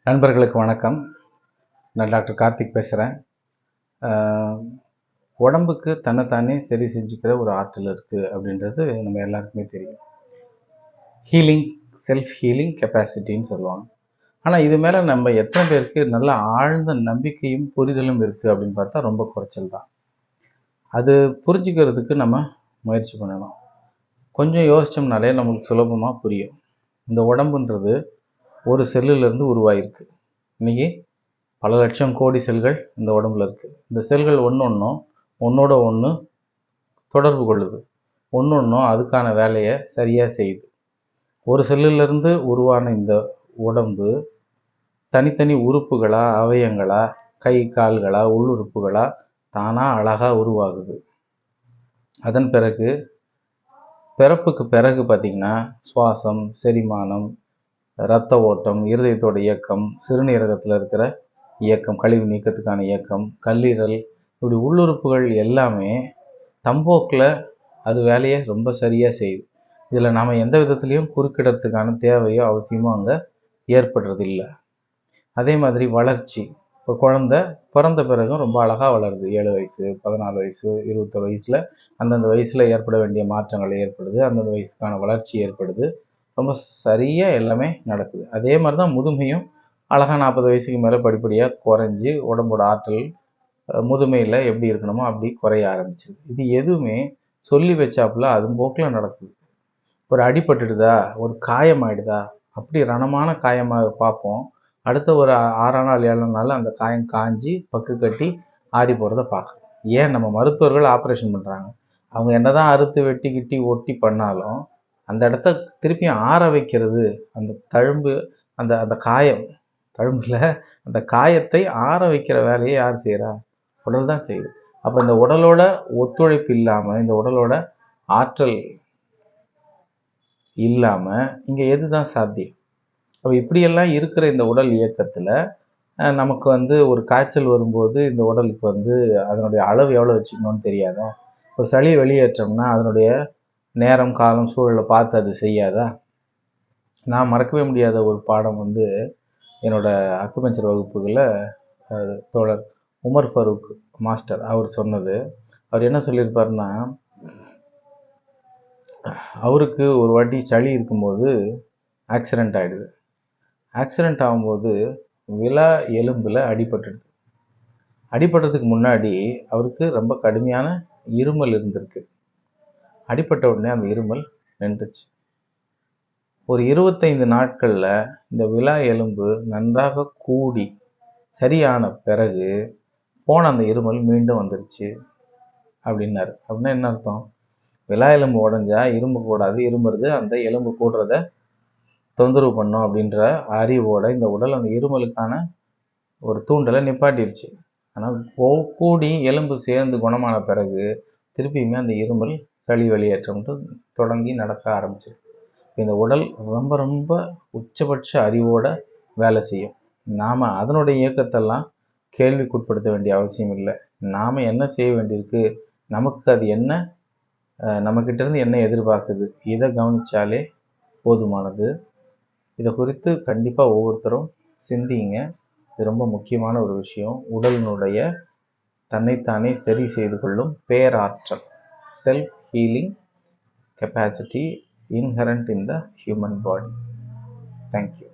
நண்பர்களுக்கு வணக்கம். நான் டாக்டர் கார்த்திக் பேசுகிறேன். உடம்புக்கு தன்னைத்தானே சரி செஞ்சுக்கிற ஒரு ஆற்றல் இருக்குது அப்படின்றது நம்ம எல்லாருக்குமே தெரியும். ஹீலிங், செல்ஃப் ஹீலிங் கெப்பாசிட்டின்னு சொல்லுவாங்க. ஆனால் இது மேலே நம்ம எத்தனை பேருக்கு நல்ல ஆழ்ந்த நம்பிக்கையும் புரிதலும் இருக்குது அப்படின்னு பார்த்தா ரொம்ப குறைச்சல் தான். அது புரிஞ்சுக்கிறதுக்கு நம்ம முயற்சி பண்ணணும். கொஞ்சம் யோசித்தோம்னாலே நம்மளுக்கு சுலபமாக புரியும். இந்த உடம்புன்றது ஒரு செல்லுலேருந்து உருவாயிருக்கு. இன்றைக்கி பல லட்சம் கோடி செல்கள் இந்த உடம்புல இருக்குது. இந்த செல்கள் ஒன்றோட ஒன்று தொடர்பு கொள்ளுது. ஒன்றும் அதுக்கான வேலையை சரியாக செய்யுது. ஒரு செல்லிலிருந்து உருவான இந்த உடம்பு தனித்தனி உறுப்புகளா, அவயங்களா, கை கால்களா, உள்ளுறுப்புகளா தானாக அழகாக உருவாகுது. அதன் பிறகு பிறப்புக்கு பிறகு பார்த்திங்கன்னா சுவாசம், செரிமானம், இரத்த ஓட்டம், இருதயத்தோட இயக்கம், சிறுநீரகத்தில் இருக்கிற இயக்கம், கழிவு நீக்கத்துக்கான இயக்கம், கல்லீரல், இப்படி உள்ளுறுப்புகள் எல்லாமே தம்போக்கில் அது வேலையை ரொம்ப சரியாக செய்யுது. இதில் நாம் எந்த விதத்துலேயும் குறுக்கிடத்துக்கான தேவையோ அவசியமோ அங்கே ஏற்படுறதில்லை. அதே மாதிரி வளர்ச்சி, இப்போ குழந்தை பிறந்த பிறகும் ரொம்ப அழகாக வளருது. 7 வயசு, 14 வயசு, 21 வயசில் அந்தந்த வயசில் ஏற்பட வேண்டிய மாற்றங்கள் ஏற்படுது. அந்தந்த வயசுக்கான வளர்ச்சி ஏற்படுது. ரொம்ப சரியாக எல்லாமே நடக்குது. அதே மாதிரி தான் முதுமையும் அழகாக 40 வயசுக்கு மேலே படிப்படியாக குறைஞ்சி உடம்போட ஆற்றல் முதுமையில் எப்படி இருக்கணுமோ அப்படி குறைய ஆரம்பிச்சிது. இது எதுவுமே சொல்லி வச்சாப்புல அது போக்கில் நடக்குது. ஒரு அடிபட்டுடுதா, ஒரு காயமாயிடுதா, அப்படி ரணமான காயமாக பார்ப்போம். அடுத்த ஒரு 6 நாள் 7 நாள் அந்த காயம் காஞ்சி பக்கு கட்டி ஆறி போகிறத பார்க்கணும். ஏன் நம்ம மருத்துவர்கள் ஆப்ரேஷன் பண்ணுறாங்க. அவங்க என்ன தான் அறுத்து வெட்டி கிட்டி ஒட்டி பண்ணாலும் அந்த இடத்த திருப்பியும் ஆற வைக்கிறது, அந்த தழும்பு, அந்த அந்த காயம், தழும்பில் அந்த காயத்தை ஆற வைக்கிற வேலையை யார் செய்கிறா? உடல் தான் செய்யுது. அப்போ இந்த உடலோட ஒத்துழைப்பு இல்லாமல், இந்த உடலோட ஆற்றல் இல்லாமல் இங்கே எது தான் சாத்தியம்? அப்போ இப்படியெல்லாம் இருக்கிற இந்த உடல் இயக்கத்தில் நமக்கு ஒரு காய்ச்சல் வரும்போது இந்த உடலுக்கு அதனுடைய அளவு எவ்வளோ வச்சுக்கணும்னு தெரியாதா? ஒரு சளி வெளியேற்றோம்னா அதனுடைய நேரம், காலம், சூழலை பார்த்து அது செய்யாதா? நான் மறக்கவே முடியாத ஒரு பாடம் என்னோடய அக்குபஞ்சர் வகுப்புகளில் தோழர் உமர் ஃபரூக் மாஸ்டர் அவர் சொன்னது. அவர் என்ன சொல்லியிருப்பாருன்னா, அவருக்கு ஒரு வாட்டி சளி இருக்கும்போது ஆக்சிடெண்ட் ஆகிடுது. ஆக்சிடெண்ட் ஆகும்போது விலா எலும்பில் அடிபட்டுடுது. அடிபடுறதுக்கு முன்னாடி அவருக்கு ரொம்ப கடுமையான இருமல் இருந்திருக்கு. அடிபட்ட உடனே அந்த இருமல் நின்றுச்சு. ஒரு 25 நாட்களில் இந்த விலா எலும்பு நன்றாக கூடி சரியான பிறகு போன அந்த இருமல் மீண்டும் வந்துருச்சு அப்படின்னாரு. அப்படின்னா என்ன அர்த்தம்? விலா எலும்பு உடஞ்சா இரும்பு கூடாது, இரும்புறது அந்த எலும்பு கூடுறத தொந்தரவு பண்ணும் அப்படின்ற அறிவோட இந்த உடல் அந்த இருமலுக்கான ஒரு தூண்டலை நிப்பாட்டிருச்சு. ஆனால் கூடி எலும்பு சேர்ந்து குணமான பிறகு திருப்பியுமே அந்த இருமல் சளி வெளியேற்றம் தொடங்கி நடக்க ஆரம்பிச்சிருக்கு. இந்த உடல் ரொம்ப ரொம்ப உச்சபட்ச அறிவோட வேலை செய்யும். நாம் அதனுடைய இயக்கத்தெல்லாம் கேள்விக்குட்படுத்த வேண்டிய அவசியம் இல்லை. நாம் என்ன செய்ய வேண்டியிருக்கு, நமக்கு அது என்ன, நம்மக்கிட்டேருந்து என்ன எதிர்பார்க்குது, இதை கவனித்தாலே போதுமானது. இதை குறித்து கண்டிப்பாக ஒவ்வொருத்தரும் சிந்திங்க. இது ரொம்ப முக்கியமான ஒரு விஷயம். உடலினுடைய தன்னைத்தானே சரி செய்து கொள்ளும் பேராற்றல், self healing capacity inherent in the human body. Thank you.